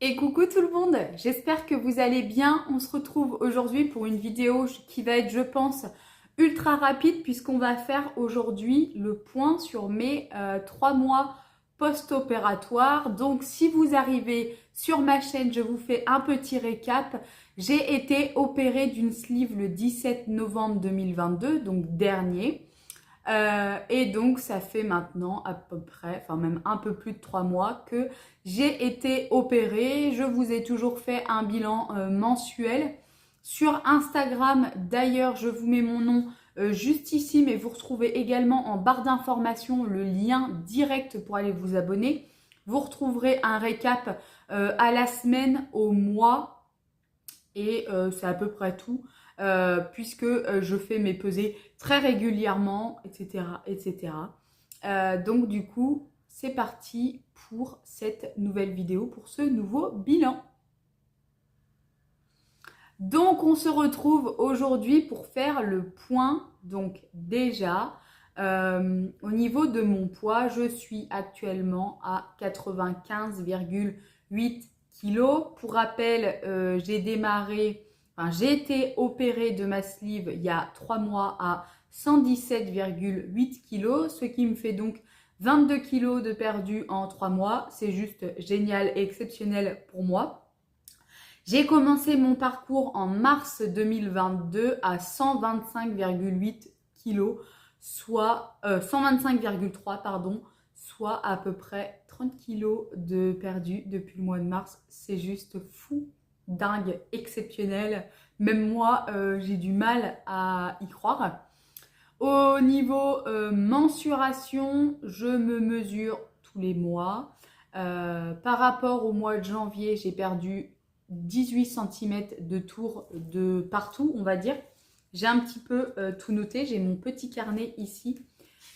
Et coucou tout le monde, j'espère que vous allez bien. On se retrouve aujourd'hui pour une vidéo qui va être, je pense, ultra rapide puisqu'on va faire aujourd'hui le point sur mes 3 mois post-opératoires. Donc si vous arrivez sur ma chaîne, je vous fais un petit récap. J'ai été opérée d'une sleeve le 17 novembre 2022, donc dernier. Et donc, ça fait maintenant à peu près, enfin même un peu plus de 3 mois que j'ai été opérée. Je vous ai toujours fait un bilan mensuel. Sur Instagram, d'ailleurs, je vous mets mon nom juste ici, mais vous retrouvez également en barre d'information le lien direct pour aller vous abonner. Vous retrouverez un récap à la semaine, au mois, et c'est à peu près tout, puisque je fais mes pesées très régulièrement, etc. etc. Donc du coup, c'est parti pour cette nouvelle vidéo, pour ce nouveau bilan. Donc on se retrouve aujourd'hui pour faire le point. Donc déjà, au niveau de mon poids, je suis actuellement à 95,8 kilos. Pour rappel, j'ai été opérée de ma sleeve il y a 3 mois à 117,8 kilos, ce qui me fait donc 22 kilos de perdu en 3 mois. C'est juste génial et exceptionnel pour moi. J'ai commencé mon parcours en mars 2022 à 125,8 kg, soit 125,3 pardon, soit à peu près 30 kg de perdu depuis le mois de mars. C'est juste fou, dingue, exceptionnel. Même moi, j'ai du mal à y croire. Au niveau mensuration, je me mesure tous les mois. Par rapport au mois de janvier, j'ai perdu 18 cm de tour de partout, on va dire. J'ai un petit peu tout noté. J'ai mon petit carnet ici.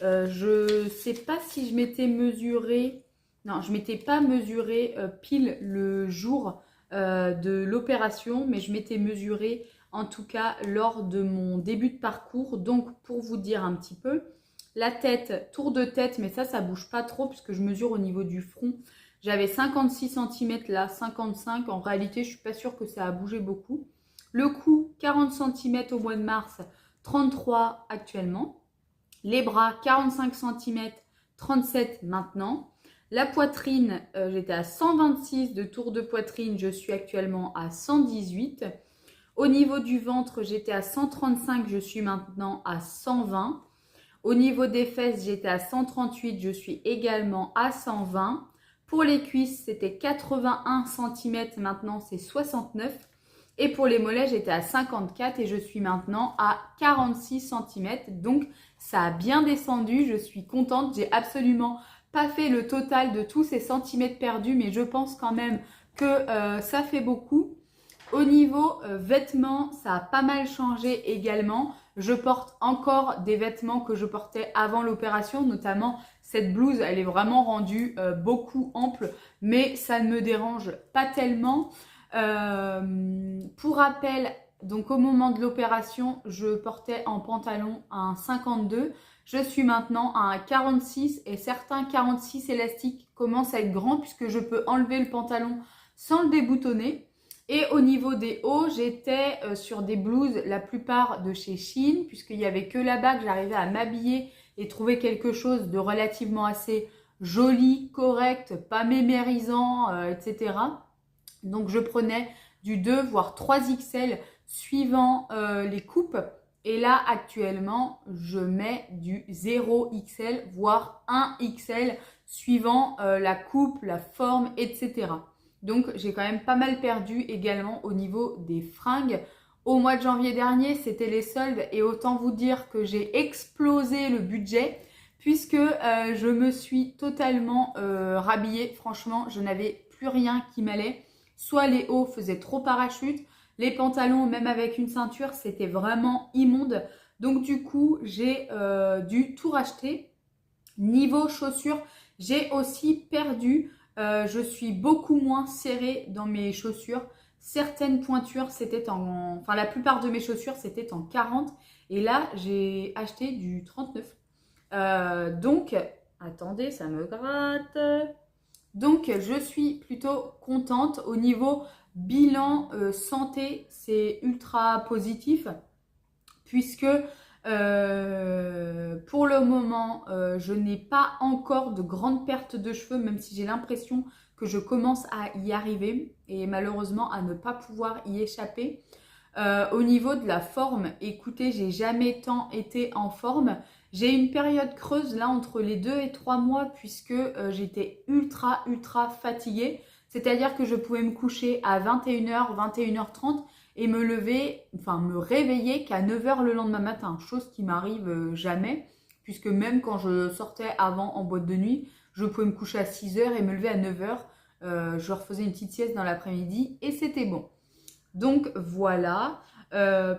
Je ne sais pas si je m'étais mesuré. Non, je ne m'étais pas mesuré pile le jour de l'opération, mais je m'étais mesuré en tout cas lors de mon début de parcours. Donc pour vous dire un petit peu, la tête, tour de tête, mais ça bouge pas trop puisque je mesure au niveau du front. J'avais 56 cm là, 55. En réalité, je suis pas sûre que ça a bougé beaucoup. Le cou, 40 cm au mois de mars, 33 actuellement. Les bras, 45 cm, 37 maintenant. La poitrine, j'étais à 126 de tour de poitrine, je suis actuellement à 118. Au niveau du ventre, j'étais à 135, je suis maintenant à 120. Au niveau des fesses, j'étais à 138, je suis également à 120. Pour les cuisses, c'était 81 cm, maintenant c'est 69. Et pour les mollets, j'étais à 54 et je suis maintenant à 46 cm. Donc ça a bien descendu, je suis contente. J'ai absolument pas fait le total de tous ces centimètres perdus, mais je pense quand même que ça fait beaucoup. Au niveau vêtements, ça a pas mal changé également. Je porte encore des vêtements que je portais avant l'opération, notamment cette blouse, elle est vraiment rendue beaucoup ample, mais ça ne me dérange pas tellement. Pour rappel, donc au moment de l'opération, je portais en pantalon un 52. Je suis maintenant à un 46 et certains 46 élastiques commencent à être grands puisque je peux enlever le pantalon sans le déboutonner. Et au niveau des hauts, j'étais sur des blouses, la plupart de chez Shein, puisqu'il n'y avait que là-bas que j'arrivais à m'habiller et trouver quelque chose de relativement assez joli, correct, pas mémérisant, etc. Donc je prenais du 2 voire 3 XL suivant les coupes. Et là actuellement, je mets du 0 XL voire 1 XL suivant la coupe, la forme, etc. Donc j'ai quand même pas mal perdu également au niveau des fringues. Au mois de janvier dernier, c'était les soldes et autant vous dire que j'ai explosé le budget puisque je me suis totalement rhabillée. Franchement, je n'avais plus rien qui m'allait. Soit les hauts faisaient trop parachute, les pantalons, même avec une ceinture, c'était vraiment immonde. Donc du coup, j'ai dû tout racheter. Niveau chaussures, j'ai aussi perdu. Je suis beaucoup moins serrée dans mes chaussures. Certaines pointures, c'était en... Enfin, la plupart de mes chaussures, c'était en 40. Et là, j'ai acheté du 39. Donc, attendez, ça me gratte. Donc, je suis plutôt contente. Au niveau bilan santé, c'est ultra positif puisque pour le moment, je n'ai pas encore de grande perte de cheveux, même si j'ai l'impression que je commence à y arriver et malheureusement à ne pas pouvoir y échapper. Au niveau de la forme, écoutez, j'ai jamais tant été en forme. J'ai une période creuse là entre les 2 et 3 mois puisque j'étais ultra fatiguée. C'est-à-dire que je pouvais me coucher à 21h, 21h30 et me lever, enfin me réveiller qu'à 9h le lendemain matin. Chose qui m'arrive jamais puisque même quand je sortais avant en boîte de nuit, je pouvais me coucher à 6h et me lever à 9h. Je refaisais une petite sieste dans l'après-midi et c'était bon. Donc voilà,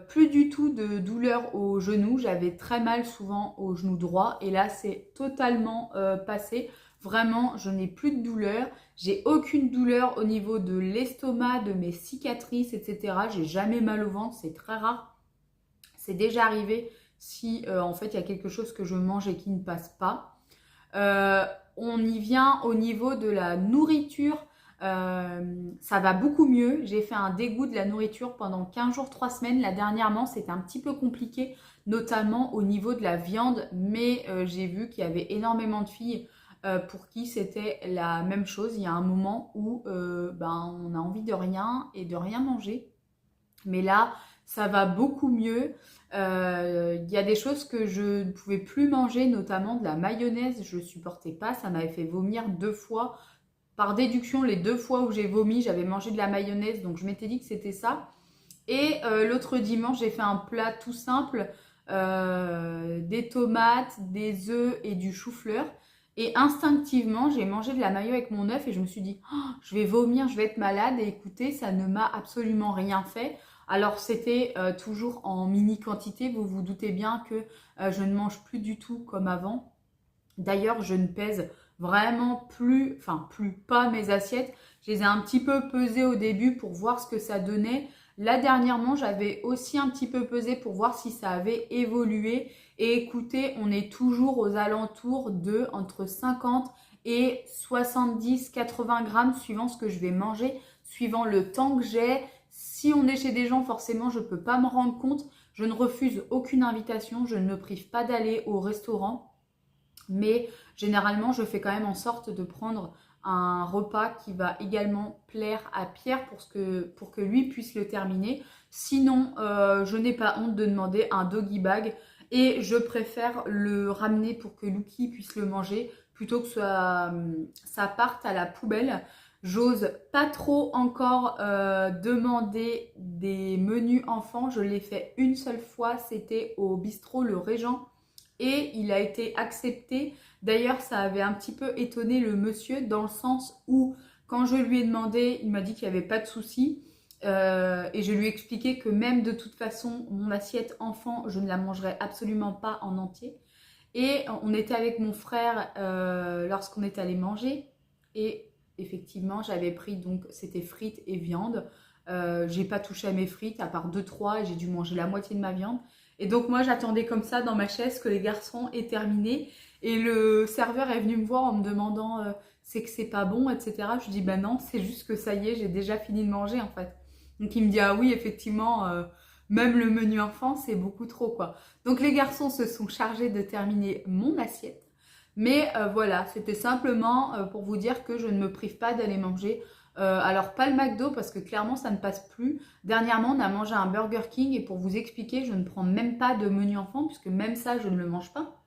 plus du tout de douleur au genou. J'avais très mal souvent au genou droit et là c'est totalement passé. Vraiment, je n'ai plus de douleur. J'ai aucune douleur au niveau de l'estomac, de mes cicatrices, etc. J'ai jamais mal au ventre, c'est très rare. C'est déjà arrivé si en fait il y a quelque chose que je mange et qui ne passe pas. On y vient au niveau de la nourriture. Ça va beaucoup mieux. J'ai fait un dégoût de la nourriture pendant 15 jours, 3 semaines. Là, dernièrement, c'était un petit peu compliqué, notamment au niveau de la viande. Mais j'ai vu qu'il y avait énormément de filles pour qui c'était la même chose. Il y a un moment où on a envie de rien et de rien manger. Mais là, ça va beaucoup mieux. Il y a des choses que je ne pouvais plus manger, notamment de la mayonnaise. Je ne supportais pas. Ça m'avait fait vomir 2 fois. Par déduction, les 2 fois où j'ai vomi, j'avais mangé de la mayonnaise. Donc, je m'étais dit que c'était ça. Et l'autre dimanche, j'ai fait un plat tout simple. Des tomates, des œufs et du chou-fleur. Et instinctivement, j'ai mangé de la mayo avec mon œuf et je me suis dit, oh, je vais vomir, je vais être malade. Et écoutez, ça ne m'a absolument rien fait. Alors, c'était toujours en mini quantité. Vous vous doutez bien que je ne mange plus du tout comme avant. D'ailleurs, je ne pèse vraiment plus, enfin plus pas mes assiettes. Je les ai un petit peu pesées au début pour voir ce que ça donnait. Là, dernièrement, j'avais aussi un petit peu pesé pour voir si ça avait évolué. Et écoutez, on est toujours aux alentours de entre 50 et 70-80 grammes suivant ce que je vais manger, suivant le temps que j'ai. Si on est chez des gens, forcément, je ne peux pas me rendre compte. Je ne refuse aucune invitation. Je ne me prive pas d'aller au restaurant. Mais généralement, je fais quand même en sorte de prendre un repas qui va également plaire à Pierre pour que lui puisse le terminer. Sinon, je n'ai pas honte de demander un doggy bag et je préfère le ramener pour que Lucky puisse le manger plutôt que ça parte à la poubelle. J'ose pas trop encore demander des menus enfants. Je l'ai fait une seule fois, c'était au bistrot Le Régent. Et il a été accepté. D'ailleurs, ça avait un petit peu étonné le monsieur dans le sens où, quand je lui ai demandé, il m'a dit qu'il n'y avait pas de souci. Et je lui ai expliqué que même de toute façon, mon assiette enfant, je ne la mangerais absolument pas en entier. Et on était avec mon frère lorsqu'on est allé manger. Et effectivement, j'avais pris, donc c'était frites et viande. J'ai pas touché à mes frites, à part 2-3, et j'ai dû manger la moitié de ma viande. Et donc moi j'attendais comme ça dans ma chaise que les garçons aient terminé et le serveur est venu me voir en me demandant c'est que c'est pas bon, etc. Je dis bah non, c'est juste que ça y est, j'ai déjà fini de manger en fait. Donc il me dit ah oui effectivement même le menu enfant c'est beaucoup trop quoi. Donc les garçons se sont chargés de terminer mon assiette. Mais voilà, c'était simplement pour vous dire que je ne me prive pas d'aller manger. Alors pas le McDo parce que clairement ça ne passe plus. Dernièrement on a mangé un Burger King et pour vous expliquer je ne prends même pas de menu enfant puisque même ça je ne le mange pas.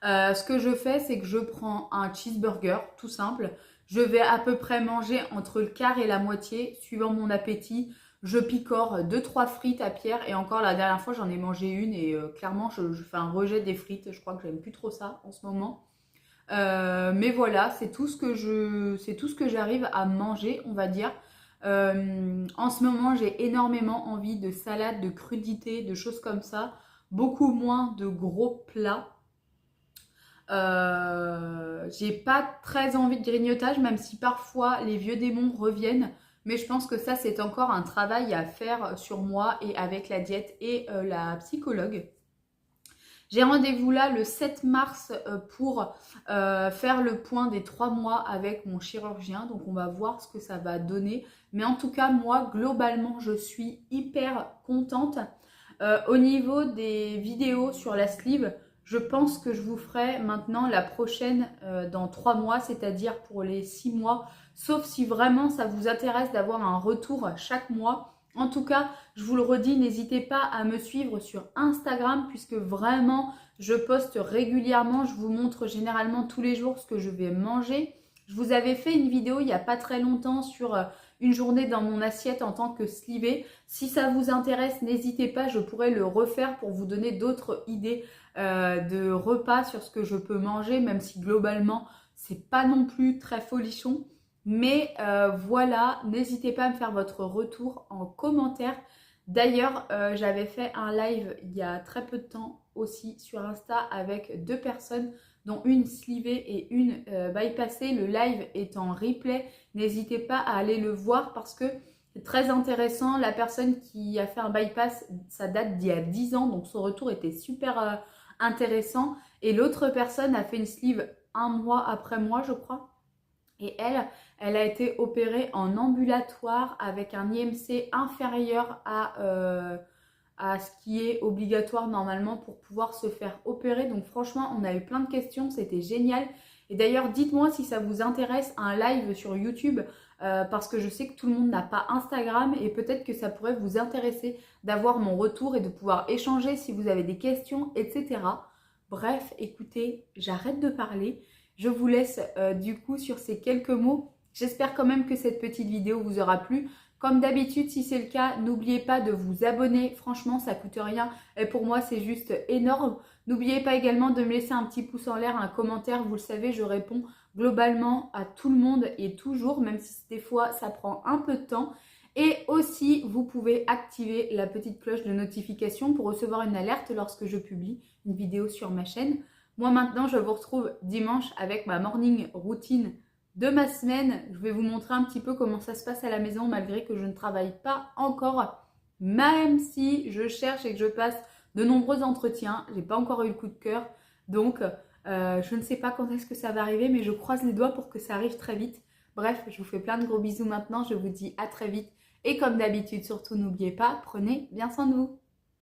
Ce que je fais c'est que je prends un cheeseburger tout simple. Je vais à peu près manger entre le quart et la moitié suivant mon appétit. Je picore 2-3 frites à Pierre et encore la dernière fois j'en ai mangé une et clairement je fais un rejet des frites. Je crois que j'aime plus trop ça en ce moment. Mais voilà, c'est tout ce que j'arrive à manger, on va dire. En ce moment, j'ai énormément envie de salade, de crudités, de choses comme ça. Beaucoup moins de gros plats. J'ai pas très envie de grignotage, même si parfois les vieux démons reviennent. Mais je pense que ça, c'est encore un travail à faire sur moi et avec la diète et la psychologue. J'ai rendez-vous là le 7 mars pour faire le point des 3 mois avec mon chirurgien. Donc on va voir ce que ça va donner. Mais en tout cas, moi, globalement, je suis hyper contente. Au niveau des vidéos sur la sleeve, je pense que je vous ferai maintenant la prochaine dans 3 mois, c'est-à-dire pour les 6 mois. Sauf si vraiment ça vous intéresse d'avoir un retour chaque mois. En tout cas, je vous le redis, n'hésitez pas à me suivre sur Instagram puisque vraiment, je poste régulièrement. Je vous montre généralement tous les jours ce que je vais manger. Je vous avais fait une vidéo il n'y a pas très longtemps sur une journée dans mon assiette en tant que slivée. Si ça vous intéresse, n'hésitez pas, je pourrais le refaire pour vous donner d'autres idées de repas sur ce que je peux manger, même si globalement, c'est pas non plus très folichon. Mais voilà, n'hésitez pas à me faire votre retour en commentaire. D'ailleurs, j'avais fait un live il y a très peu de temps aussi sur Insta avec 2 personnes, dont une slivée et une bypassée. Le live est en replay. N'hésitez pas à aller le voir parce que c'est très intéressant. La personne qui a fait un bypass, ça date d'il y a 10 ans, donc son retour était super intéressant. Et l'autre personne a fait une sleeve 1 mois après moi, je crois. Et elle a été opérée en ambulatoire avec un IMC inférieur à ce qui est obligatoire normalement pour pouvoir se faire opérer. Donc franchement, on a eu plein de questions, c'était génial. Et d'ailleurs, dites-moi si ça vous intéresse un live sur YouTube parce que je sais que tout le monde n'a pas Instagram et peut-être que ça pourrait vous intéresser d'avoir mon retour et de pouvoir échanger si vous avez des questions, etc. Bref, écoutez, j'arrête de parler. Je vous laisse du coup sur ces quelques mots. J'espère quand même que cette petite vidéo vous aura plu. Comme d'habitude, si c'est le cas, n'oubliez pas de vous abonner. Franchement, ça coûte rien. Et pour moi, c'est juste énorme. N'oubliez pas également de me laisser un petit pouce en l'air, un commentaire. Vous le savez, je réponds globalement à tout le monde et toujours, même si des fois, ça prend un peu de temps. Et aussi, vous pouvez activer la petite cloche de notification pour recevoir une alerte lorsque je publie une vidéo sur ma chaîne. Moi maintenant, je vous retrouve dimanche avec ma morning routine de ma semaine. Je vais vous montrer un petit peu comment ça se passe à la maison malgré que je ne travaille pas encore. Même si je cherche et que je passe de nombreux entretiens, j'ai pas encore eu le coup de cœur. Donc, je ne sais pas quand est-ce que ça va arriver, mais je croise les doigts pour que ça arrive très vite. Bref, je vous fais plein de gros bisous maintenant. Je vous dis à très vite. Et comme d'habitude, surtout n'oubliez pas, prenez bien soin de vous.